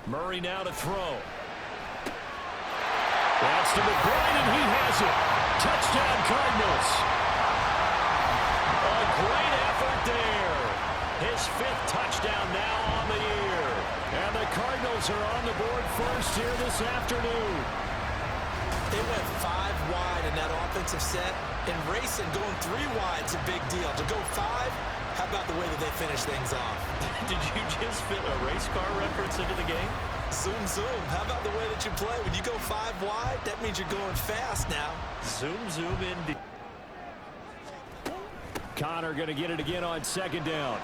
Murray now to throw. That's to McBride, and he has it. Touchdown, Cardinals. A great effort there. His 5th touchdown now on the year. And the Cardinals are on the board first here this afternoon. They went 5 wide in that offensive set. And racing, going 3 wide is a big deal. To go 5, how about the way that they finish things off? Did you just fit a race car reference into the game? Zoom, zoom. How about the way that you play? When you go 5 wide, that means you're going fast now. Zoom, zoom indeed. Connor going to get it again on 2nd down.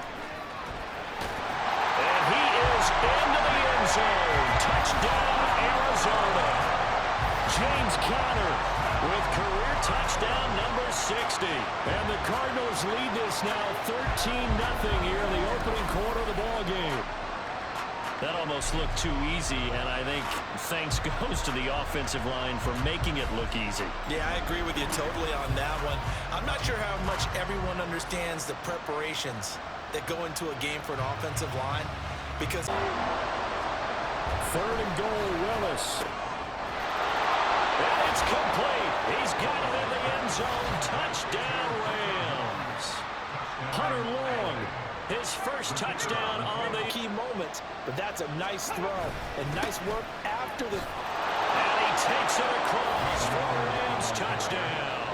And he is into the end zone. Touchdown, Arizona. James Conner with career touchdown number 60. And the Cardinals lead this now 13-0 here in the opening quarter of the ball game. That almost looked too easy, and I think thanks goes to the offensive line for making it look easy. Yeah, I agree with you totally on that one. I'm not sure how much everyone understands the preparations that go into a game for an offensive line, because 3rd and goal, Willis. And it's complete. He's got it in the end zone. Touchdown, Rams. Hunter Long, his first touchdown on the key moments, but that's a nice throw and nice work after the... And he takes it across for a Rams touchdown.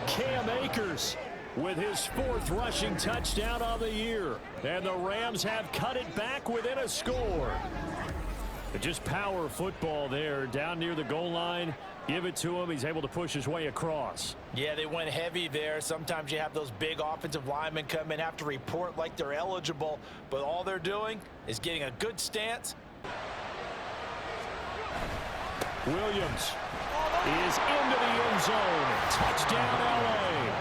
Cam Akers with his 4th rushing touchdown on the year. And the Rams have cut it back within a score. But just power football there down near the goal line. Give it to him. He's able to push his way across. Yeah, they went heavy there. Sometimes you have those big offensive linemen come in, have to report like they're eligible, but all they're doing is getting a good stance. Williams is into the end zone. Touchdown, LA.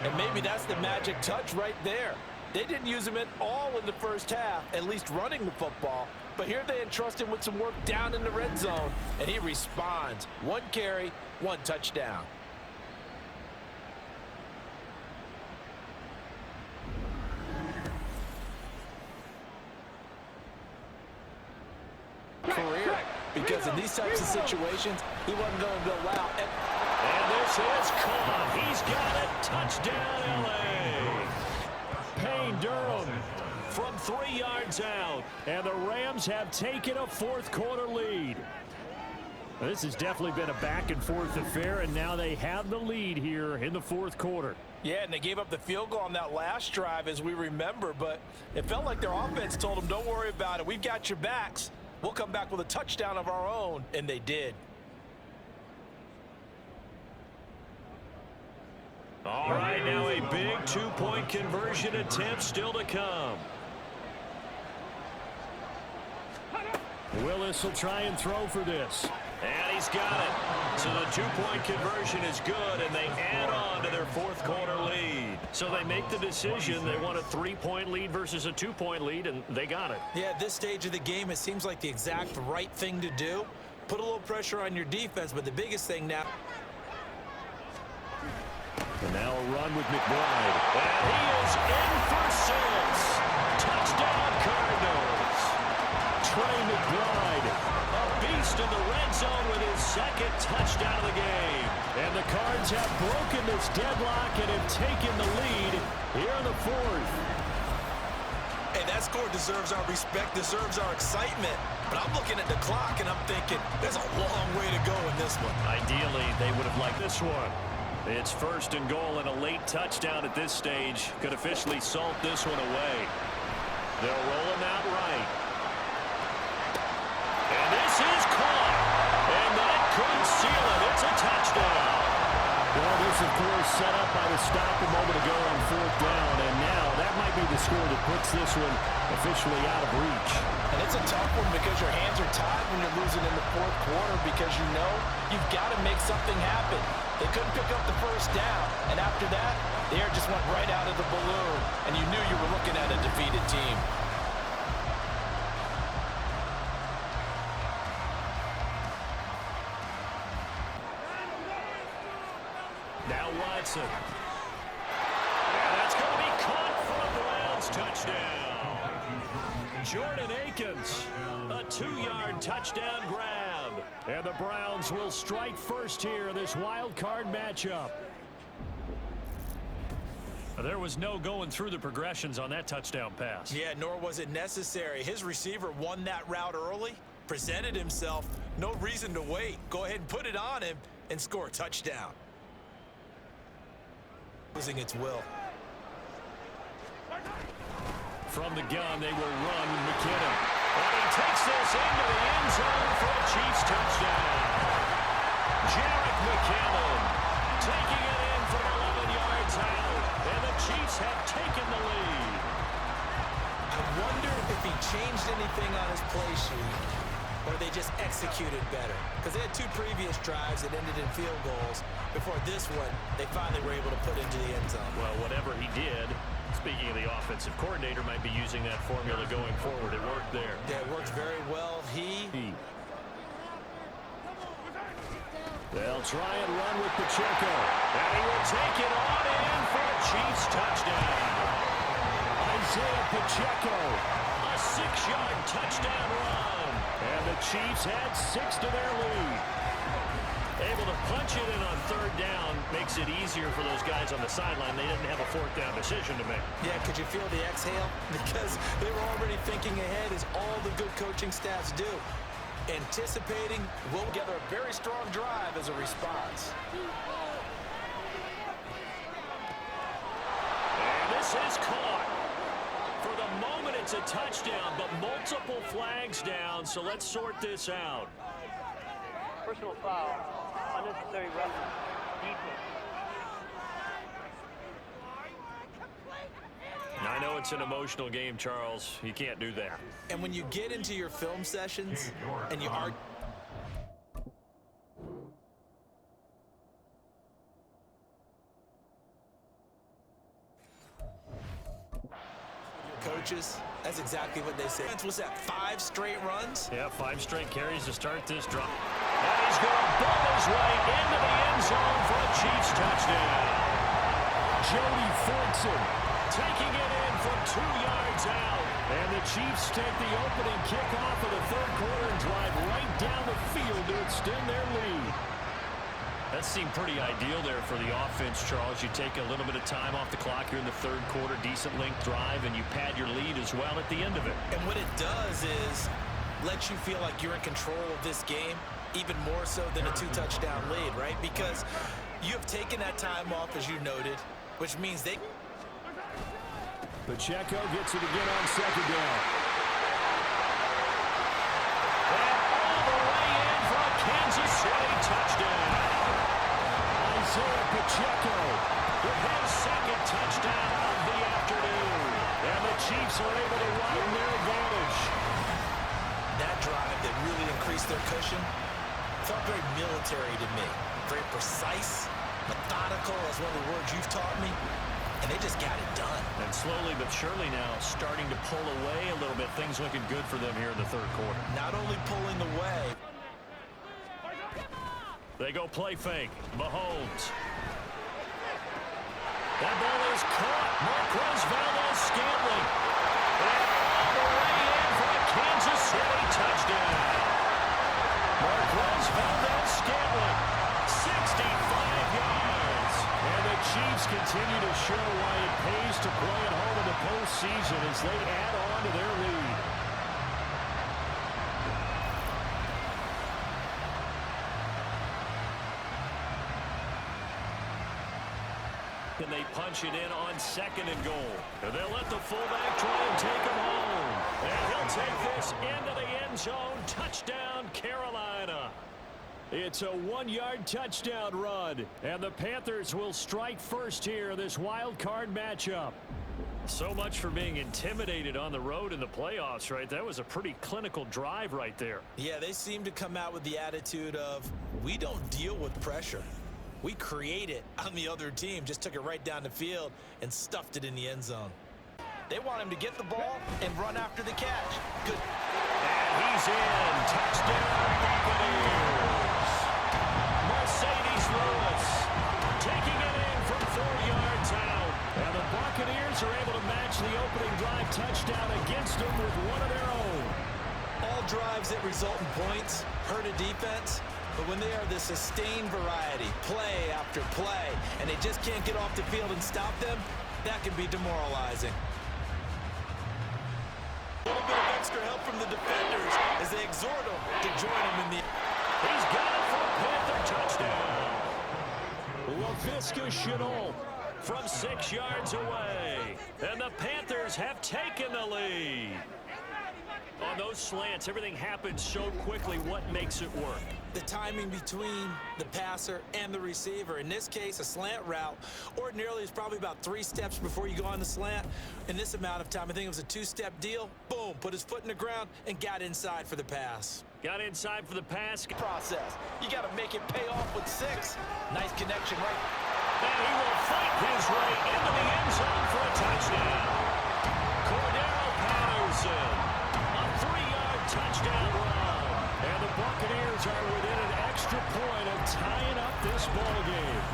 And maybe that's the magic touch right there. They didn't use him at all in the first half, at least running the football. But here they entrust him with some work down in the red zone, and he responds. 1 carry, 1 touchdown. Career, because in these types of situations, he wasn't going to go out. And this is caught. He's got it. Touchdown, LA. Payne Durham from 3 yards out. And the Rams have taken a 4th quarter lead. This has definitely been a back-and-forth affair, and now they have the lead here in the 4th quarter. Yeah, and they gave up the field goal on that last drive, as we remember, but it felt like their offense told them, don't worry about it. We've got your backs. We'll come back with a touchdown of our own, and they did. All right, now a big 2-point conversion attempt still to come. Willis will try and throw for this. And he's got it. So the 2-point conversion is good, and they add on to their 4th quarter lead. So they make the decision. They want a 3-point lead versus a 2-point lead, and they got it. Yeah, at this stage of the game, it seems like the exact right thing to do. Put a little pressure on your defense, but the biggest thing now... And now a run with McBride. And he is in for 6. Touchdown, Cardinals. Trey McBride, a beast in the red zone with his 2nd touchdown of the game. And the Cards have broken this deadlock and have taken the lead here in the 4th. Hey, that score deserves our respect, deserves our excitement. But I'm looking at the clock, and I'm thinking, there's a long way to go in this one. Ideally, they would have liked this one. It's 1st and goal, and a late touchdown at this stage could officially salt this one away. They'll roll him out right. And this is caught. And that could seal it. It's a touchdown. Well, this, of course, set up by the stop a moment ago on 4th down. And now that might be the score that puts this one officially out of reach. And it's a tough one because your hands are tied when you're losing in the 4th quarter because you know you've got to make something happen. They couldn't pick up the 1st down. And after that, the air just went right out of the balloon. And you knew you were looking at a defeated team. Now Watson. And that's going to be caught for a Browns touchdown. Jordan Akins, a 2-yard touchdown grab. And the Browns will strike first here in this wild card matchup. There was no going through the progressions on that touchdown pass. Yeah, nor was it necessary. His receiver won that route early, presented himself, no reason to wait. Go ahead and put it on him and score a touchdown. Losing its will. From the gun, they will run McKinnon. And he takes this into the end zone for a Chiefs touchdown. Jarek McKinnon taking it in from 11 yards out. And the Chiefs have taken the lead. I wonder if he changed anything on his play sheet or they just executed better. Because they had 2 previous drives that ended in field goals. Before this one, they finally were able to put into the end zone. Well, whatever he did, speaking of the offensive coordinator, might be using that formula going forward. It worked there. Yeah, it worked very well. They'll try and run with Pacheco. And he will take it on in for a Chiefs touchdown. Isaiah Pacheco, a 6-yard touchdown run. And the Chiefs add 6 to their lead. Able to punch it in on 3rd down makes it easier for those guys on the sideline. They didn't have a 4th down decision to make. Yeah, could you feel the exhale? Because they were already thinking ahead, as all the good coaching staffs do. Anticipating, we'll gather a very strong drive as a response. And this is caught. For the moment, it's a touchdown, but multiple flags down, so let's sort this out. Personal foul, unnecessary roughness, defense. I know it's an emotional game, Charles. You can't do that. And when you get into your film sessions and you are coaches, that's exactly what they say. Was that 5 straight runs? Yeah, 5 straight carries to start this drive. And he's going to ball his way into the end zone for a Chiefs touchdown. Jody Fortson taking it in from 2 yards out. And the Chiefs take the opening kickoff of the 3rd quarter and drive right down the field to extend their lead. That seemed pretty ideal there for the offense, Charles. You take a little bit of time off the clock here in the 3rd quarter, decent length drive, and you pad your lead as well at the end of it. And what it does is let you feel like you're in control of this game, even more so than a 2-touchdown lead, right? Because you have taken that time off, as you noted, which means they... Pacheco gets it again on 2nd down. And all the way in for a Kansas City touchdown. Isaiah Pacheco with his 2nd touchdown of the afternoon. And the Chiefs are able to widen their advantage. That drive that really increased their cushion felt very military to me. Very precise, methodical, that's one of the words you've taught me. And they just got it done. And slowly but surely now starting to pull away a little bit. Things looking good for them here in the 3rd quarter. Not only pulling away. They go play fake. Mahomes. That ball is caught. Marquez Valdes-Scantling. And all the way in for a Kansas City touchdown. Marquez Valdes-Scantling. 65 yards. And the Chiefs continue to show why it pays to play at home in the postseason as they add on to their lead. And they punch it in on 2nd and goal. And they'll let the fullback try and take him home. And he'll take this into the end zone. Touchdown, Carolina. It's a 1-yard touchdown run. And the Panthers will strike first here in this wild card matchup. So much for being intimidated on the road in the playoffs, right? That was a pretty clinical drive right there. Yeah, they seem to come out with the attitude of, we don't deal with pressure. We create it on the other team. Just took it right down the field and stuffed it in the end zone. They want him to get the ball and run after the catch. Good. And he's in. Touchdown, Buccaneers. Mercedes Lewis taking it in from 4 yards out. And the Buccaneers Buccaneers are able to match the opening drive touchdown against them with one of their own. All drives that result in points hurt a defense, but when they are the sustained variety, play after play, and they just can't get off the field and stop them, that can be demoralizing. A little bit of extra help from the defenders as they exhort them to join them in the... He's got it for a Panther touchdown. LaVisca Chenault from 6 yards away. And the Panthers have taken the lead. On those slants, everything happens so quickly. What makes it work? The timing between the passer and the receiver. In this case, a slant route ordinarily is probably about 3 steps before you go on the slant. In this amount of time, I think it was a 2-step deal. Boom, put his foot in the ground and got inside for the pass. Got inside for the pass. Process. You got to make it pay off with 6. Nice connection right. And he will fight his way into the end zone for a touchdown. Cordero Patterson, a 3-yard touchdown run. And the Buccaneers are within an extra point of tying up this ball game.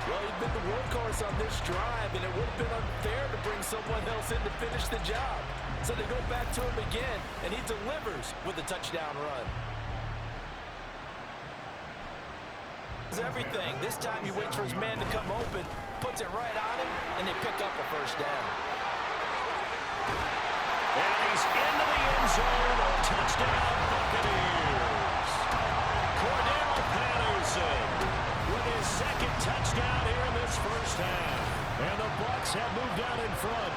Well, he'd been the workhorse on this drive, and it would have been unfair to bring someone else in to finish the job. So they go back to him again, and he delivers with a touchdown run. Everything. This time he waits for his man to come open, puts it right on him, and they pick up a first down. And he's into the end zone. A touchdown, Buccaneers. Cordero Patterson with his 2nd touchdown here in this first half. And the Bucs have moved out in front.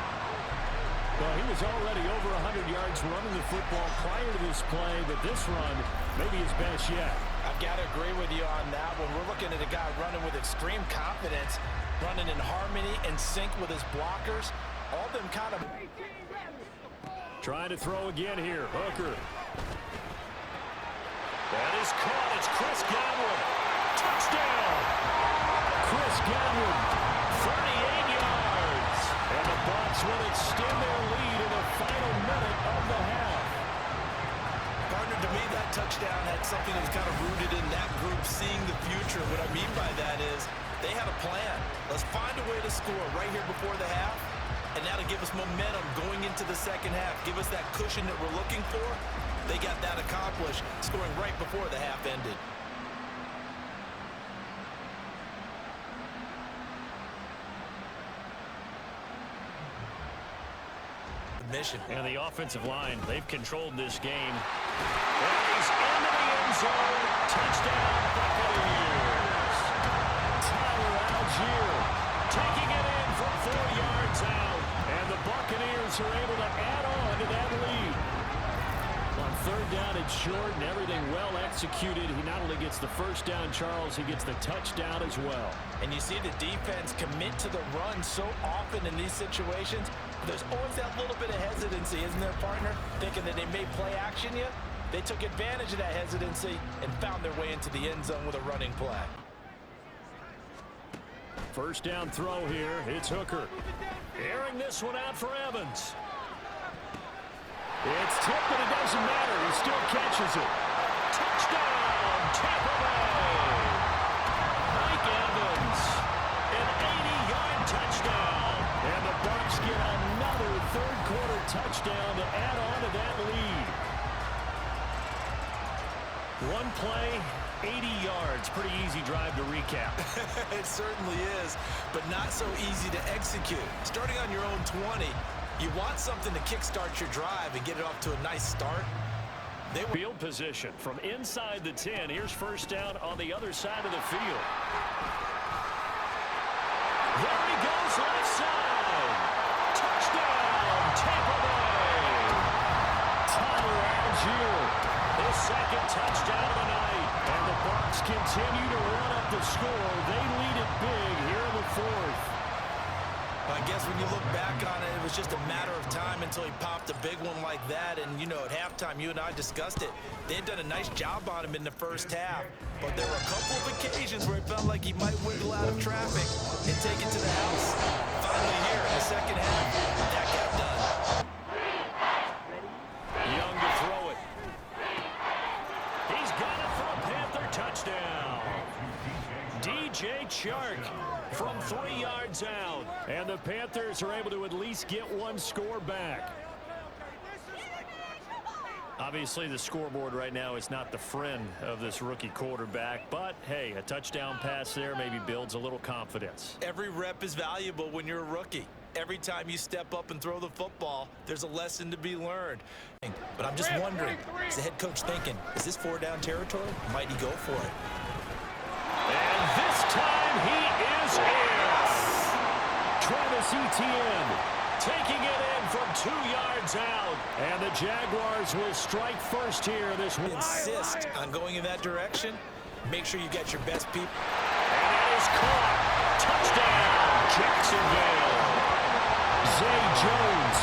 Well, he was already over 100 yards running the football prior to this play, but this run may be his best yet. I've got to agree with you on that one. We're looking at a guy running with extreme confidence, running in harmony and sync with his blockers. All of them kind of... Trying to throw again here. Hooker. That is caught. It's Chris Godwin. Touchdown! Chris Godwin, 38 yards. And the Bucs will extend their lead in the final minute of the half. Partner, to me, that touchdown had something that was kind of rooted in that group seeing the future. What I mean by that is they had a plan. Let's find a way to score right here before the half, and that'll give us momentum going into the second half. Give us that cushion that we're looking for. They got that accomplished, scoring right before the half ended. Mission. And the offensive line, they've controlled this game. And he's into the end zone. Touchdown, Buccaneers. Tyler Algier taking it in from 4 yards out. And the Buccaneers are able to add on to that lead. On 3rd down and short and everything well executed. He not only gets the first down, Charles, he gets the touchdown as well. And you see the defense commit to the run so often in these situations. There's always that little bit of hesitancy, isn't there, partner? Thinking that they may play action you. They took advantage of that hesitancy and found their way into the end zone with a running play. First down throw here. It's Hooker. Airing this one out for Evans. It's tipped, but it doesn't matter. He still catches it. Touchdown, Tampa Bay. Mike Evans, an 80-yard touchdown. And the Bucs get another 3rd-quarter touchdown to add on to that lead. One play, 80 yards. Pretty easy drive to recap. It certainly is, but not so easy to execute. Starting on your own 20, you want something to kickstart your drive and get it off to a nice start. Field position from inside the 10. Here's first down on the other side of the field. There he goes, left side. Touchdown, Tampa Bay. Tyler Algier, his 2nd touchdown of the night. And the Bucs continue to run up the score. They lead it big here in the 4th. I guess when you look back on it, it was just a matter of time until he popped a big one like that. And, you know, at halftime, you and I discussed it. They had done a nice job on him in the first half. But there were a couple of occasions where it felt like he might wiggle out of traffic and take it to the house. Finally here in the second half, that got done. Young to throw it. He's got it for a Panther touchdown. DJ Chark from 3 yards out. And the Panthers are able to at least get one score back. Obviously, the scoreboard right now is not the friend of this rookie quarterback. But, hey, a touchdown pass there maybe builds a little confidence. Every rep is valuable when you're a rookie. Every time you step up and throw the football, there's a lesson to be learned. But I'm just wondering, is the head coach thinking, is this 4-down territory? Might he go for it? And this time he is in. Travis Etienne taking it in from 2 yards out. And the Jaguars will strike first here this week. Insist on going in that direction. Make sure you get your best people. And that is caught. Touchdown, Jacksonville. Zay Jones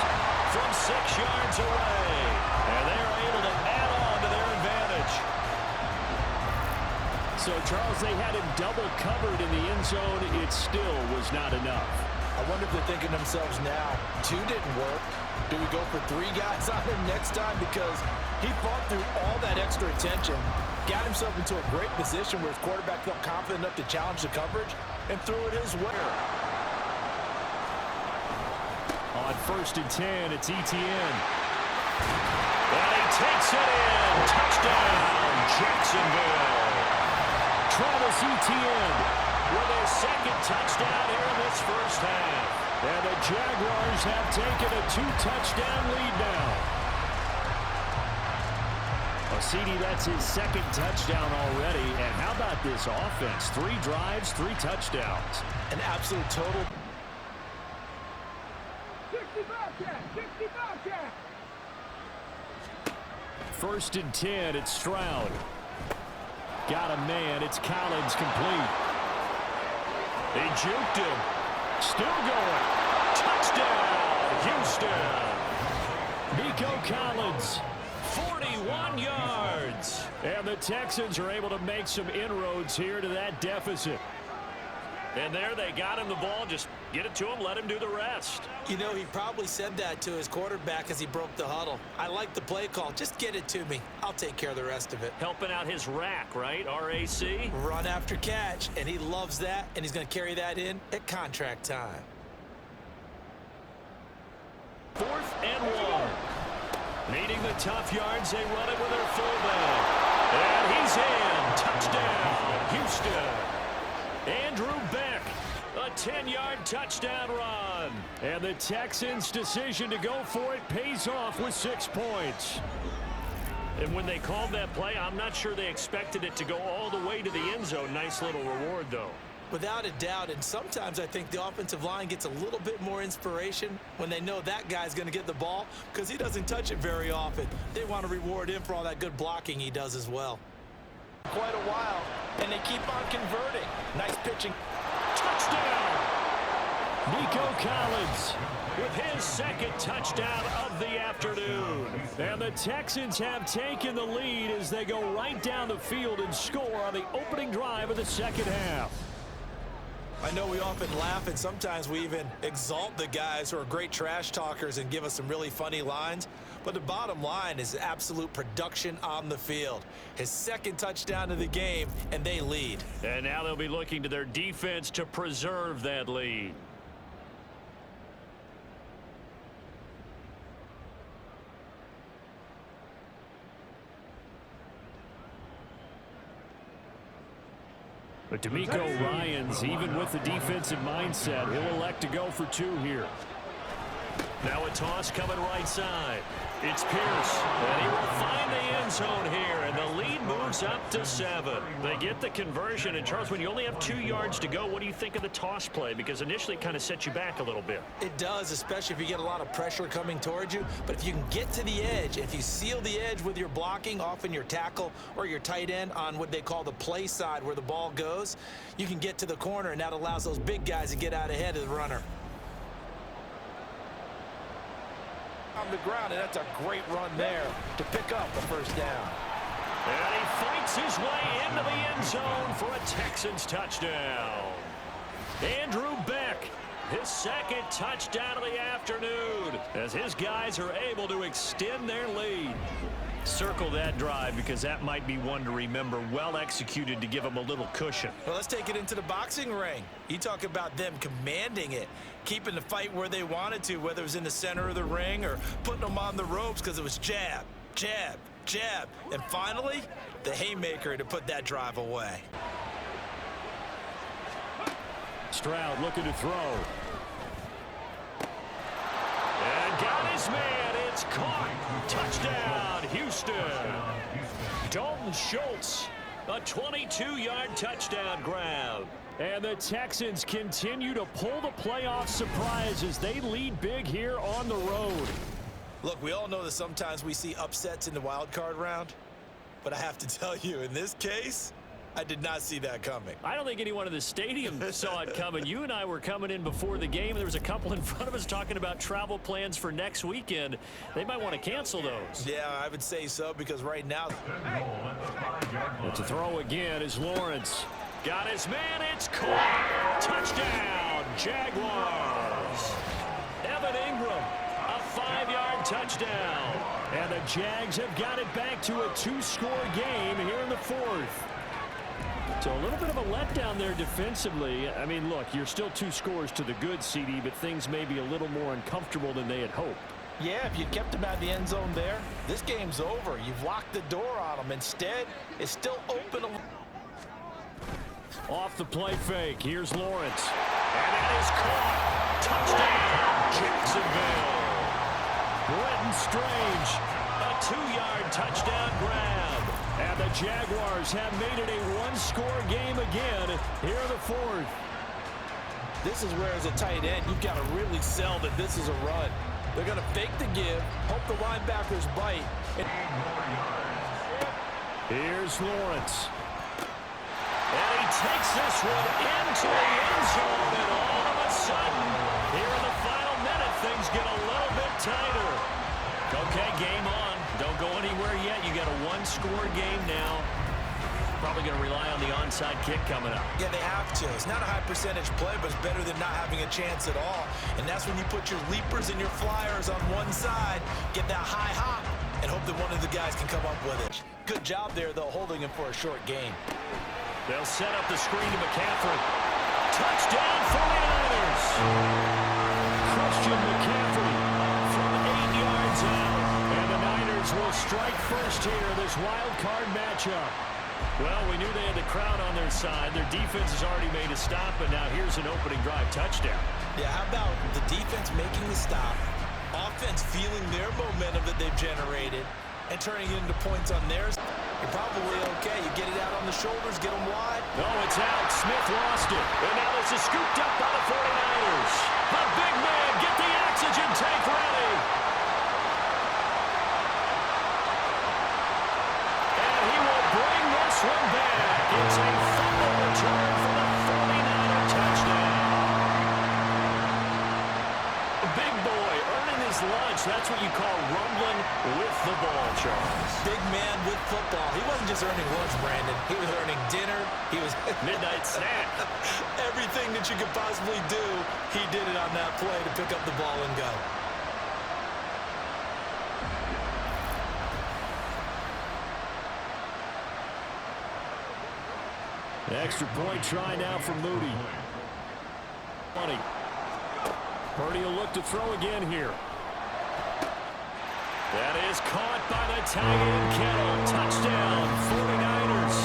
from 6 yards away. And they are able to add on to their advantage. So, Charles, they had him double covered in the end zone. It still was not enough. I wonder if they're thinking to themselves now, 2 didn't work. Do we go for 3 guys on him next time? Because he fought through all that extra attention, got himself into a great position where his quarterback felt confident enough to challenge the coverage and threw it his way. On 1st and 10, it's Etienne. And he takes it in. Touchdown, Jacksonville. Travis Etienne with his 2nd touchdown here in this first half. And the Jaguars have taken a 2-touchdown lead now. Well, CD, that's his 2nd touchdown already. And how about this offense? 3 drives, 3 touchdowns. An absolute total. 1st and 10, it's Stroud. Got a man, it's Collins complete. They juked him. Still going. Touchdown, Houston. Nico Collins, 41 yards. And the Texans are able to make some inroads here to that deficit. And there they got him the ball. Just get it to him, let him do the rest. You know, he probably said that to his quarterback as he broke the huddle. I like the play call. Just get it to me. I'll take care of the rest of it. Helping out his rack, right? RAC. Run after catch, and he loves that, and he's going to carry that in at contract time. 4th and 1. Needing the tough yards, they run it with their fullback. And he's in. Touchdown, Houston. Andrew Beck, a 10-yard touchdown run. And the Texans' decision to go for it pays off with 6 points. And when they called that play, I'm not sure they expected it to go all the way to the end zone. Nice little reward, though. Without a doubt, and sometimes I think the offensive line gets a little bit more inspiration when they know that guy's going to get the ball because he doesn't touch it very often. They want to reward him for all that good blocking he does as well. Quite a while, and they keep on converting. Nice pitching. Touchdown! Nico Collins with his 2nd touchdown of the afternoon. And the Texans have taken the lead as they go right down the field and score on the opening drive of the 2nd half. I know we often laugh, and sometimes we even exalt the guys who are great trash talkers and give us some really funny lines. But the bottom line is absolute production on the field. His 2nd touchdown of the game, and they lead. And now they'll be looking to their defense to preserve that lead. But D'Amico Ryans, even with the defensive mindset, he'll elect to go for 2 here. Now a toss coming right side. It's Pierce, and he will find the end zone here, and the lead moves up to 7. They get the conversion, and Charles, when you only have 2 yards to go, what do you think of the toss play? Because initially it kind of sets you back a little bit. It does, especially if you get a lot of pressure coming towards you. But if you can get to the edge, if you seal the edge with your blocking, often your tackle or your tight end on what they call the play side where the ball goes, you can get to the corner, and that allows those big guys to get out ahead of the runner. On the ground, and that's a great run there to pick up the 1st down. And he fights his way into the end zone for a Texans touchdown. Andrew Beck His second touchdown of the afternoon as his guys are able to extend their lead. Circle that drive because that might be one to remember. Well executed to give them a little cushion. Well, let's take it into the boxing ring. You talk about them commanding it, keeping the fight where they wanted to, whether it was in the center of the ring or putting them on the ropes because it was jab, jab, jab. And finally, the haymaker to put that drive away. Stroud looking to throw. And got his man. It's caught. Touchdown, Houston. Dalton Schultz, a 22-yard touchdown grab. And the Texans continue to pull the playoff surprise as they lead big here on the road. Look, we all know that sometimes we see upsets in the wild card round. But I have to tell you, in this case, I did not see that coming. I don't think anyone in the stadium saw it coming. You and I were coming in before the game. There was a couple in front of us talking about travel plans for next weekend. They might want to cancel those. Yeah, I would say so because right now. To throw again is Lawrence. Got his man. It's caught. Touchdown, Jaguars. Evan Ingram, a 5-yard touchdown. And the Jags have got it back to a 2-score game here in the fourth. So a little bit of a letdown there defensively. I mean, look, you're still 2 scores to the good, CD, but things may be a little more uncomfortable than they had hoped. Yeah, if you kept them out of the end zone there, this game's over. You've locked the door on them. Instead, it's still open. Off the play fake, here's Lawrence. And that is caught. Touchdown, Jacksonville. Brenton Strange, a 2-yard touchdown grab. And the Jaguars have made it a 1-score game again here in the fourth. This is where, as a tight end, you've got to really sell that this is a run. They're going to fake the give, hope the linebackers bite. Here's Lawrence. And he takes this one into the end zone. And all of a sudden, here in the final minute, things get a little bit tighter. Okay, game on. Don't go anywhere yet. You got a 1-score game now. Probably going to rely on the onside kick coming up. Yeah, they have to. It's not a high percentage play, but it's better than not having a chance at all. And that's when you put your leapers and your flyers on one side, get that high hop, and hope that one of the guys can come up with it. Good job there, though, holding him for a short game. They'll set up the screen to McCaffrey. Touchdown, 49ers. Christian McCaffrey from 8 yards out. And the Niners will strike first here in this wild card matchup. Well, we knew they had the crowd on their side. Their defense has already made a stop, and now here's an opening drive touchdown. Yeah, how about the defense making the stop, offense feeling their momentum that they've generated, and turning it into points on theirs? You're probably okay. You get it out on the shoulders, get them wide. No, it's out. Smith lost it. And now this is scooped up by the 49ers. A big man, get the oxygen tank ready. And he will bring this one back. It's a fumble return for the 49er touchdown. The big boy earning his lunch. That's what you call rumbling with the ball, Charles. Big man with football. He wasn't just earning lunch, Brandon. He was earning dinner. He was midnight snack. Everything that you could possibly do, he did it on that play to pick up the ball and go. Extra point try now for Moody. 20. Purdy will look to throw again here. That is caught by the tight end Kittle. Touchdown, 49ers.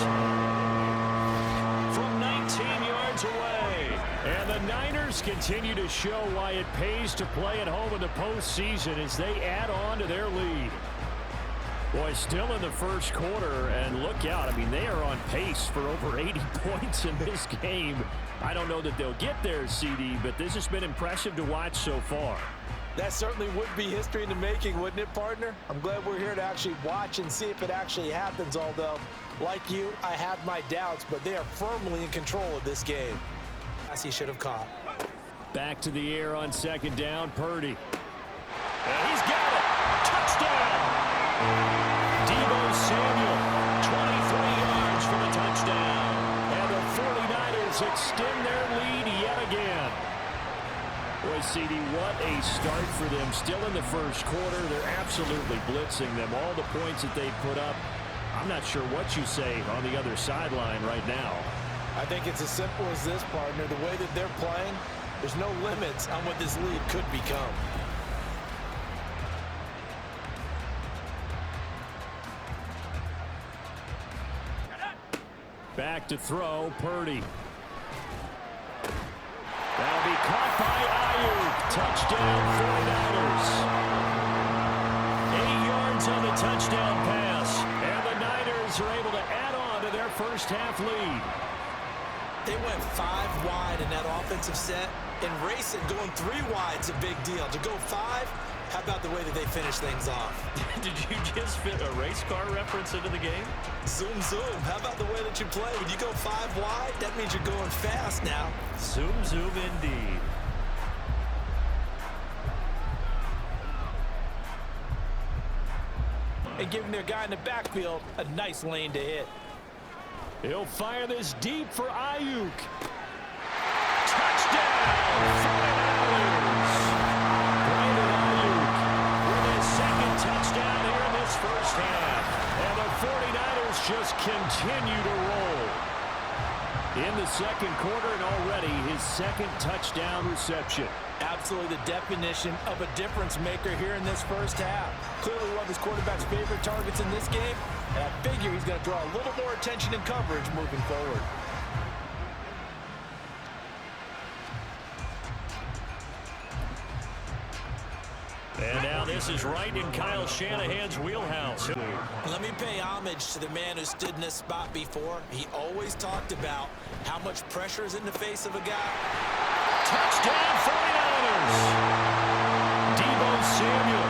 From 19 yards away. And the Niners continue to show why it pays to play at home in the postseason as they add on to their lead. Boy, still in the first quarter, and look out. I mean, they are on pace for over 80 points in this game. I don't know that they'll get there, CD, but this has been impressive to watch so far. That certainly would be history in the making, wouldn't it, partner? I'm glad we're here to actually watch and see if it actually happens, although, like you, I have my doubts, but they are firmly in control of this game. As he should have caught. Back to the air on second down, Purdy. And he's got it. Touchdown! Deebo Samuel, 23 yards for the touchdown. And the 49ers extend their lead yet again. Boy, CD, what a start for them. Still in the first quarter. They're absolutely blitzing them. All the points that they put up, I'm not sure what you say on the other sideline right now. I think it's as simple as this, partner. The way that they're playing, there's no limits on what this lead could become. Back to throw, Purdy. That'll be caught by Ayuk. Touchdown, 49ers. 8 yards on the touchdown pass. And the Niners are able to add on to their first half lead. They went 5 wide in that offensive set. And racing, going 3 wide is a big deal. To go 5, how about the way that they finish things off? Did you just fit a race car reference into the game? Zoom, zoom. How about the way that you play? When you go 5 wide, that means you're going fast now. Zoom, zoom indeed. And giving their guy in the backfield a nice lane to hit. He'll fire this deep for Ayuk. Touchdown, 49ers. Brandon Ayuk with his second touchdown here in this first half. And the 49ers just continue to roll. In the second quarter and already his second touchdown reception. Absolutely the definition of a difference maker here in this first half. Clearly one of his quarterback's favorite targets in this game, and I figure he's going to draw a little more attention and coverage moving forward. And now this is right in Kyle Shanahan's wheelhouse. Let me pay homage to the man who stood in this spot before. He always talked about how much pressure is in the face of a guy. Touchdown 49ers. Deebo Samuel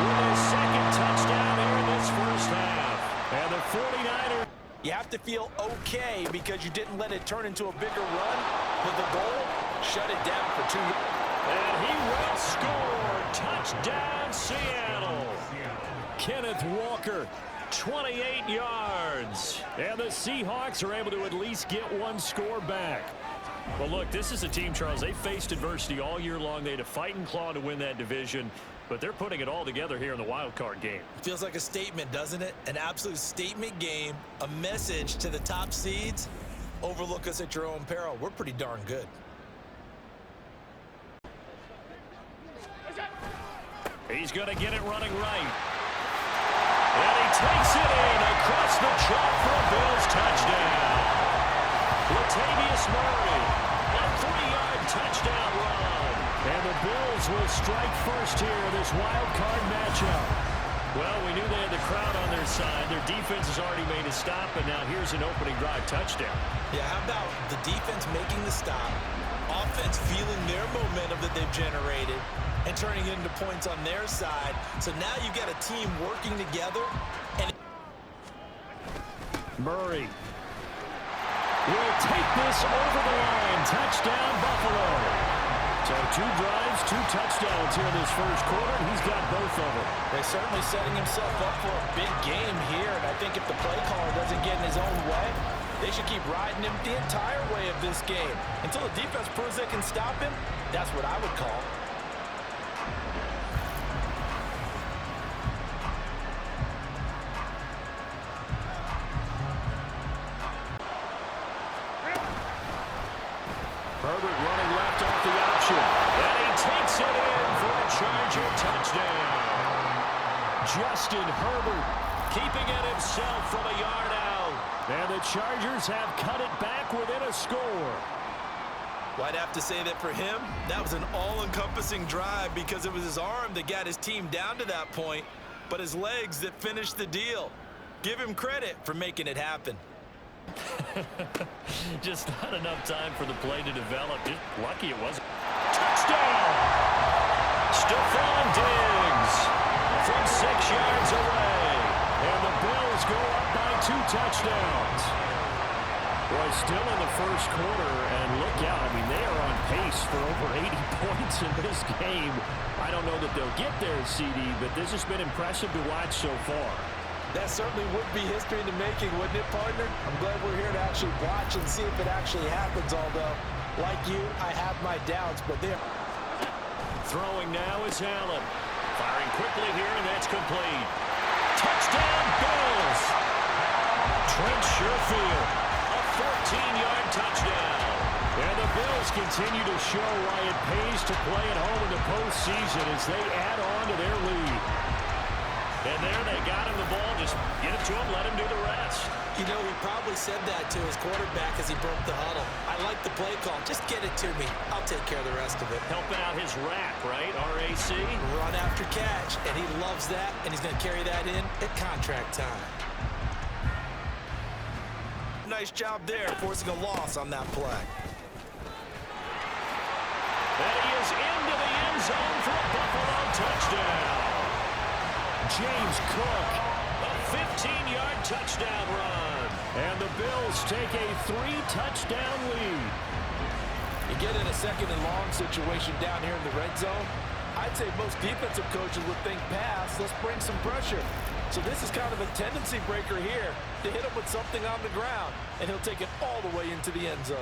with his second touchdown here in this first half. And the 49ers. You have to feel okay because you didn't let it turn into a bigger run. With the goal, shut it down for 2 years. And he will score. Touchdown, Seattle. Kenneth Walker, 28 yards. And the Seahawks are able to at least get one score back. Well, look, this is a team, Charles. They faced adversity all year long. They had to fight and claw to win that division. But they're putting it all together here in the wild card game. Feels like a statement, doesn't it? An absolute statement game. A message to the top seeds. Overlook us at your own peril. We're pretty darn good. He's going to get it running right. And he takes it in across the chalk for a Bills touchdown. Latavius Murray, a 3-yard touchdown run. And the Bills will strike first here in this wild card matchup. Well, we knew they had the crowd on their side. Their defense has already made a stop, and now here's an opening drive touchdown. Yeah, how about the defense making the stop, offense feeling their momentum that they've generated, and turning it into points on their side. So now you've got a team working together. And Murray will take this over the line. Touchdown, Buffalo. So 2 drives, 2 touchdowns here in this first quarter. He's got both of them. they're certainly setting himself up for a big game here. And I think if the play caller doesn't get in his own way, they should keep riding him the entire way of this game. Until the defense proves they can stop him, that's what I would call. Herbert running left off the option. And he takes it in for a Charger touchdown. Justin Herbert keeping it himself from a yard out. And the Chargers have cut it back within a score. Well, I'd have to say that for him, that was an all-encompassing drive because it was his arm that got his team down to that point, but his legs that finished the deal. Give him credit for making it happen. Just not enough time for the play to develop. Just lucky it wasn't. Touchdown! Stephon Diggs from 6 yards away. And the Bills go up by 2 touchdowns. Boy, still in the first quarter, and look out. I mean, they are on pace for over 80 points in this game. I don't know that they'll get there, CD, but this has been impressive to watch so far. That certainly would be history in the making, wouldn't it, partner? I'm glad we're here to actually watch and see if it actually happens, although, like you, I have my doubts, but there. Throwing now is Allen. Firing quickly here, and that's complete. Touchdown, Bills! Trent Sherfield, a 14-yard touchdown. And the Bills continue to show why it pays to play at home in the postseason as they add on to their lead. And there they got him the ball. Just get it to him, let him do the rest. You know, he probably said that to his quarterback as he broke the huddle. I like the play call. Just get it to me. I'll take care of the rest of it. Helping out his rack, right? RAC. Run after catch. And he loves that, and he's going to carry that in at contract time. Nice job there, forcing a loss on that play. And he is into the end zone for a Buffalo touchdown. James Cook, a 15-yard touchdown run. And the Bills take a 3-touchdown lead. You get in a second and long situation down here in the red zone, I'd say most defensive coaches would think pass, let's bring some pressure. So this is kind of a tendency breaker here to hit him with something on the ground, and he'll take it all the way into the end zone.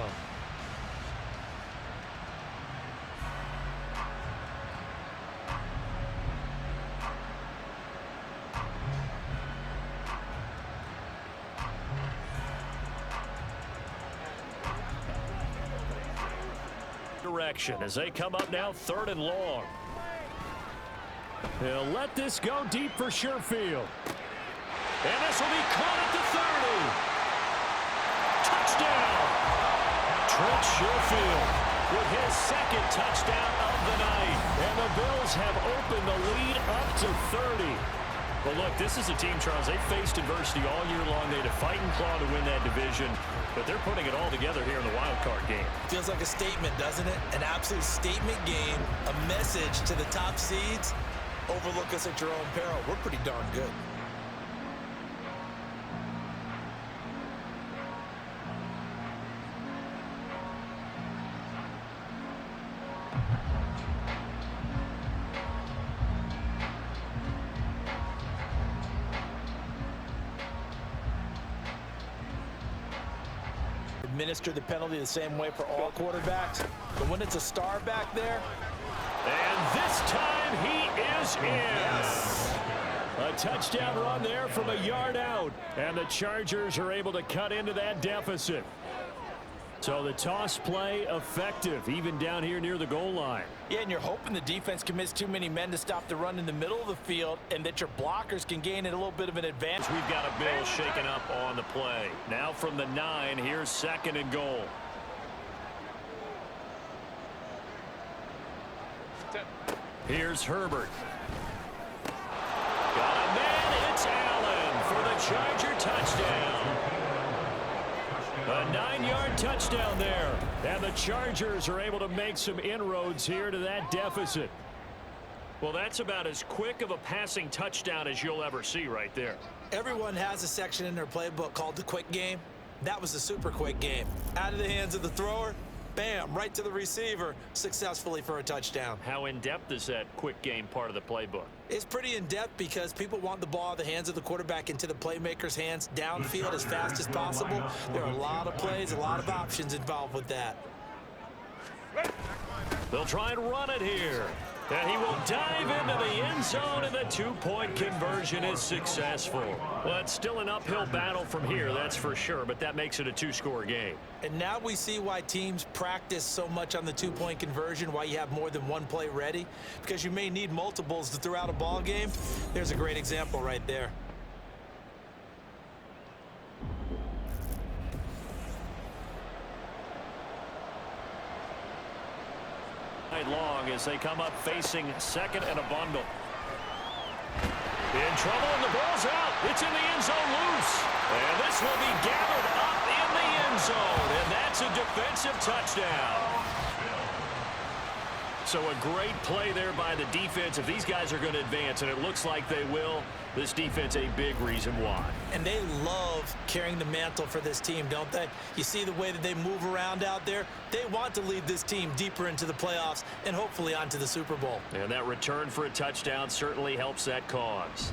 Direction as they come up now 3rd and long. He'll let this go deep for Sherfield. And this will be caught at the 30. Touchdown! Trent Sherfield with his 2nd touchdown of the night. And the Bills have opened the lead up to 30. Well, look, this is a team, Charles, they faced adversity all year long. They had to fight and claw to win that division, but they're putting it all together here in the wild card game. Feels like a statement, doesn't it? An absolute statement game, a message to the top seeds. Overlook us at your own peril. We're pretty darn good. Administer the penalty the same way for all quarterbacks, but when it's a star back there. And this time he is in. Yes. A touchdown run there from a yard out, and the Chargers are able to cut into that deficit. So the toss play effective, even down here near the goal line. Yeah, and you're hoping the defense commits too many men to stop the run in the middle of the field and that your blockers can gain a little bit of an advantage. We've got a Bill shaken up on the play. Now from the 9, here's 2nd and goal. Here's Herbert. Got a man, it's Allen for the Charger touchdown. A 9-yard touchdown there. And the Chargers are able to make some inroads here to that deficit. Well, that's about as quick of a passing touchdown as you'll ever see right there. Everyone has a section in their playbook called the quick game. That was the super quick game. Out of the hands of the thrower, bam, right to the receiver, successfully for a touchdown. How in-depth is that quick game part of the playbook? It's pretty in-depth because people want the ball out of the hands of the quarterback into the playmaker's hands downfield as fast as possible. There are a lot of plays, a lot of options involved with that. They'll try and run it here. And he will dive into the end zone, and the 2-point conversion is successful. Well, it's still an uphill battle from here, that's for sure, but that makes it a 2-score game. And now we see why teams practice so much on the 2-point conversion, why you have more than one play ready, because you may need multiples to throw out a ball game. There's a great example right there. Long as they come up facing 2nd and a bundle. In trouble, and the ball's out. It's in the end zone loose. And this will be gathered up in the end zone. And that's a defensive touchdown. So a great play there by the defense. If these guys are going to advance, and it looks like they will, this defense a big reason why. And they love carrying the mantle for this team, don't they? You see the way that they move around out there? They want to lead this team deeper into the playoffs and hopefully onto the Super Bowl. And that return for a touchdown certainly helps that cause.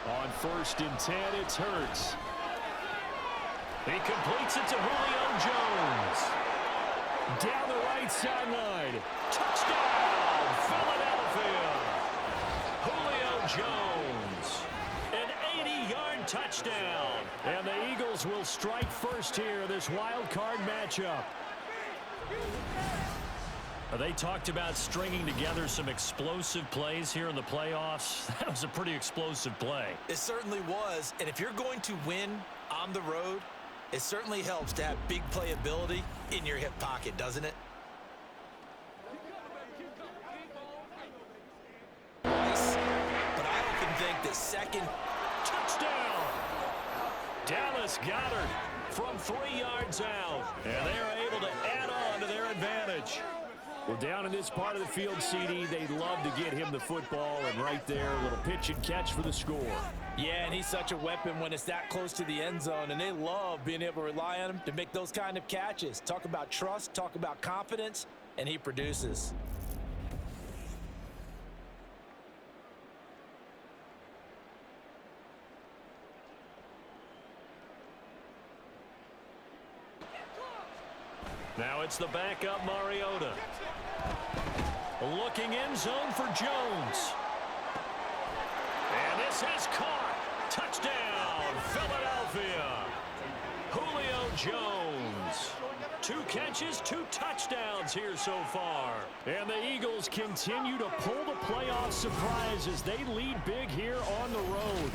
On 1st and 10, it's Hurts. He completes it to Julio Jones. Down the right sideline. Touchdown, Philadelphia. Julio Jones. An 80-yard touchdown. And the Eagles will strike first here, this wild card matchup. They talked about stringing together some explosive plays here in the playoffs. That was a pretty explosive play. It certainly was. And if you're going to win on the road, it certainly helps to have big playability in your hip pocket, doesn't it? Nice. But I often think the second touchdown. Dallas Goedert from 3 yards out. And they are able to add on to their advantage. Well, down in this part of the field, CD, they'd love to get him the football, and right there, a little pitch and catch for the score. Yeah, and he's such a weapon when it's that close to the end zone, and they love being able to rely on him to make those kind of catches. Talk about trust, talk about confidence, and he produces. Now it's the backup Mariota. Looking end zone for Jones. And this is caught. Touchdown, Philadelphia. Julio Jones. 2 catches, 2 touchdowns here so far. And the Eagles continue to pull the playoff surprise as they lead big here on the road.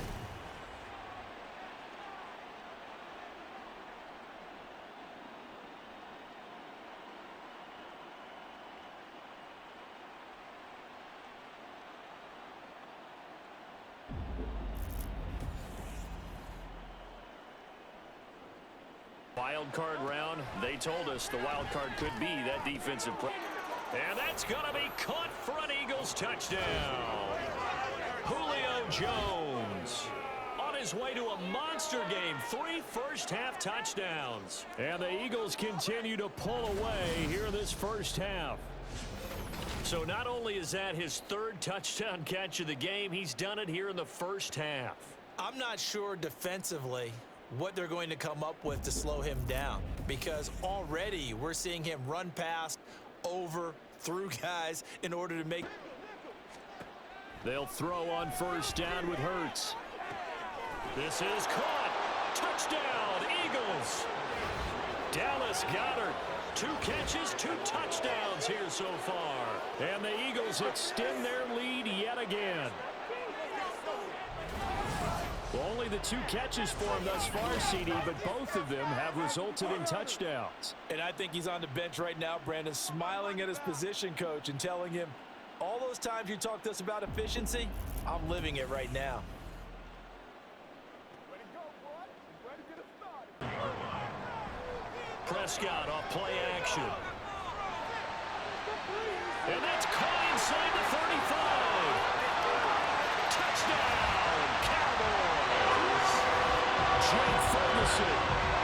Wild card round, they told us the wild card could be that defensive play. And that's going to be caught for an Eagles touchdown. Julio Jones on his way to a monster game. 3 first-half touchdowns. And the Eagles continue to pull away here in this first half. So not only is that his 3rd touchdown catch of the game, he's done it here in the first half. I'm not sure defensively what they're going to come up with to slow him down, because already we're seeing him run past, over, through guys in order to make. They'll throw on first down with Hurts. This is caught. Touchdown, Eagles. Dallas Goedert. 2 catches, 2 touchdowns here so far. And the Eagles extend their lead yet again. Well, only the 2 catches for him thus far, CD, but both of them have resulted in touchdowns. And I think he's on the bench right now, Brandon, smiling at his position coach and telling him, all those times you talked to us about efficiency, I'm living it right now. Prescott off play action. And that's caught inside the 35. Touchdown, Cowboys. Jay Ferguson,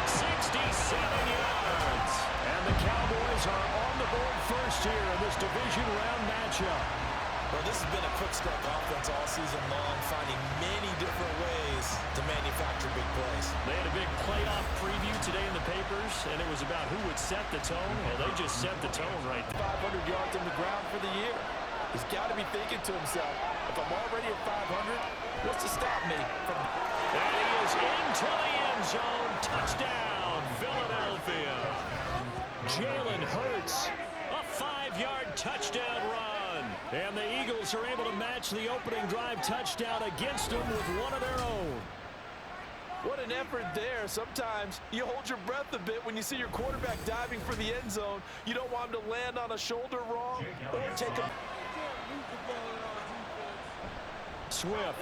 67 yards. And the Cowboys are on the board first here in this division round matchup. Well, this has been a quick start offense all season long, finding many different ways to manufacture big plays. They had a big playoff preview today in the papers, and it was about who would set the tone. Well, they just set the tone right there. 500 yards on the ground for the year. He's got to be thinking to himself, if I'm already at 500, what's to stop me from... And he is into the end zone. Touchdown, Philadelphia. Jalen Hurts, a 5-yard touchdown run. And the Eagles are able to match the opening drive touchdown against them with one of their own. What an effort there. Sometimes you hold your breath a bit when you see your quarterback diving for the end zone. You don't want him to land on a shoulder wrong or take a... Swift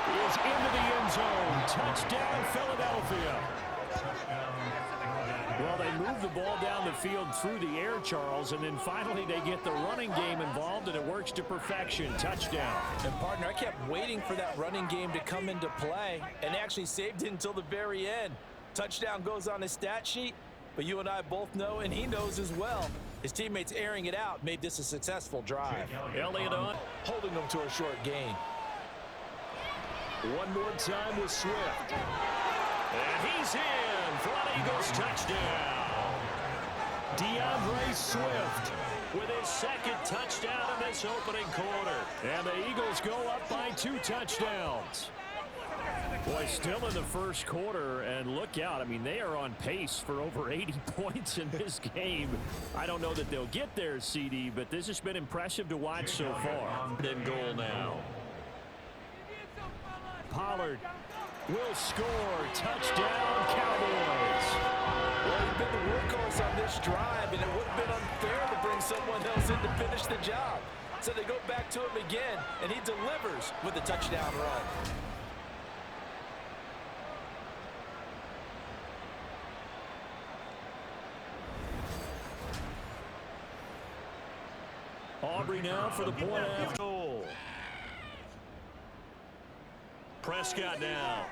is into the end zone. Touchdown, Philadelphia. Well, they move the ball down the field through the air, Charles, and then finally they get the running game involved, and it works to perfection. Touchdown. And, partner, I kept waiting for that running game to come into play and actually saved it until the very end. Touchdown goes on his stat sheet, but you and I both know, and he knows as well, his teammates airing it out made this a successful drive. Elliott on. Holding them to a short gain. One more time with Swift. And he's in for an Eagles touchdown. DeAndre Swift with his second touchdown in this opening quarter. And the Eagles go up by 2 touchdowns. Boy, still in the first quarter, and look out. I mean, they are on pace for over 80 points in this game. I don't know that they'll get there, CD, but this has been impressive to watch so far. In goal now. Pollard will score. Touchdown, Cowboys. Well, he's been the workhorse on this drive, and it would have been unfair to bring someone else in to finish the job. So they go back to him again, and he delivers with a touchdown run. Aubrey now for the point after goal. Prescott now.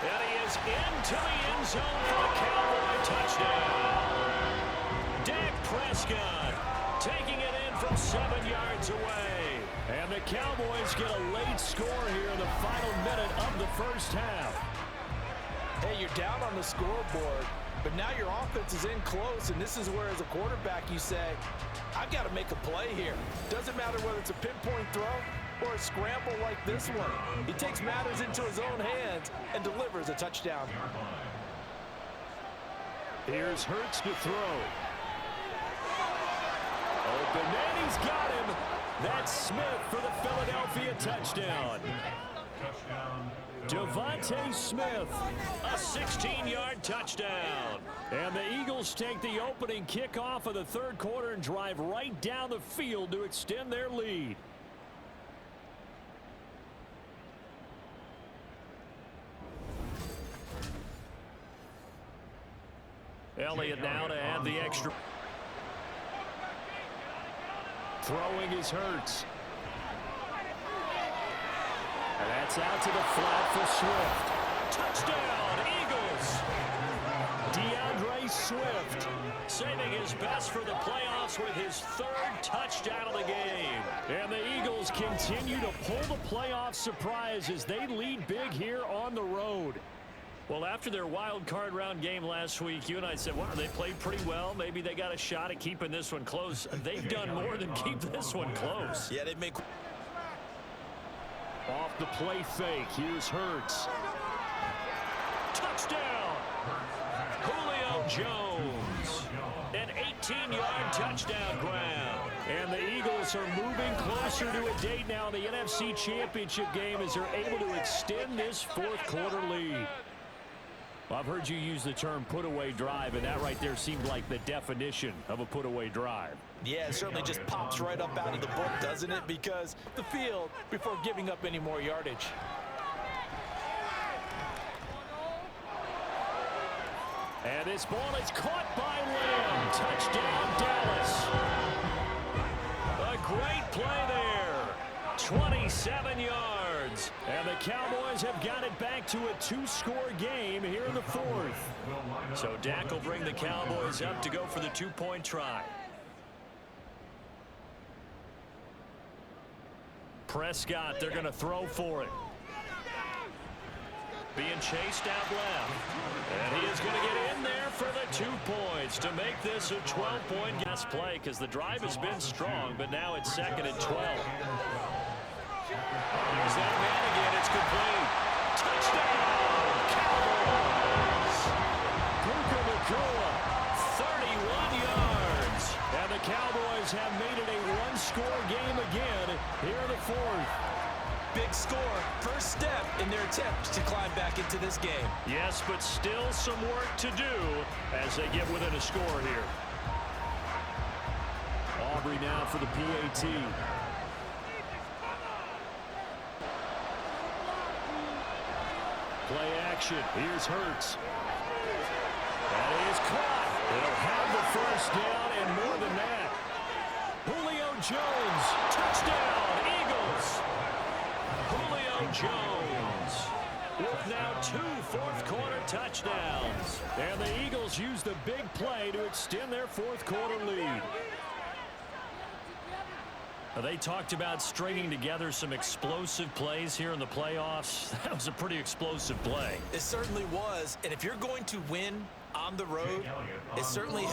And he is into the end zone for the Cowboy touchdown. Dak Prescott taking it in from 7 yards away. And the Cowboys get a late score here in the final minute of the first half. Hey, you're down on the scoreboard, but now your offense is in close, and this is where, as a quarterback, you say, I've got to make a play here. Doesn't matter whether it's a pinpoint throw or a scramble like this one. He takes matters into his own hands and delivers a touchdown. Here's Hurts to throw. Open, and he's got him. That's Smith for the Philadelphia touchdown. Devontae Smith, a 16-yard touchdown. And the Eagles take the opening kickoff of the third quarter and drive right down the field to extend their lead. Elliott now to add the extra. Throwing is Hurts. And that's out to the flat for Swift. Touchdown, Eagles! DeAndre Swift saving his best for the playoffs with his third touchdown of the game. And the Eagles continue to pull the playoff surprise as they lead big here on the road. Well, after their wild card round game last week, you and I said, wow, they played pretty well. Maybe they got a shot at keeping this one close. They've done more than keep this one close. Yeah, they make... Off the play fake, here's Hurts. Touchdown! Julio Jones. An 18-yard touchdown grab. And the Eagles are moving closer to a date now in the NFC Championship game as they're able to extend this fourth quarter lead. Well, I've heard you use the term put-away drive, and that right there seemed like the definition of a put-away drive. Yeah, it certainly just pops right up out of the book, doesn't it? Because the field before giving up any more yardage. And this ball is caught by Lamb. Touchdown, Dallas. A great play there. 27 yards. And the Cowboys have got it back to a 2-score game here in the fourth. So Dak will bring the Cowboys up to go for the 2-point try. Prescott, they're going to throw for it. Being chased out left. And he is going to get in there for the 2 points to make this a 12-point gas play because the drive has been strong, but now it's 2nd and 12. Here's that man again. It's complete. Touchdown, Cowboys. Puka Nacua, 31 yards. And the Cowboys have made it a 1-score game again here in the fourth. Big score, first step in their attempt to climb back into this game. Yes, but still some work to do as they get within a score here. Aubrey now for the PAT. Play action. Here's Hurts. That is caught. They'll have the first down and more than that. Julio Jones. Touchdown, Eagles. Julio Jones with now 2 fourth-quarter touchdowns. And the Eagles use the big play to extend their fourth-quarter lead. They talked about stringing together some explosive plays here in the playoffs. That was a pretty explosive play. It certainly was. And if you're going to win on the road, it certainly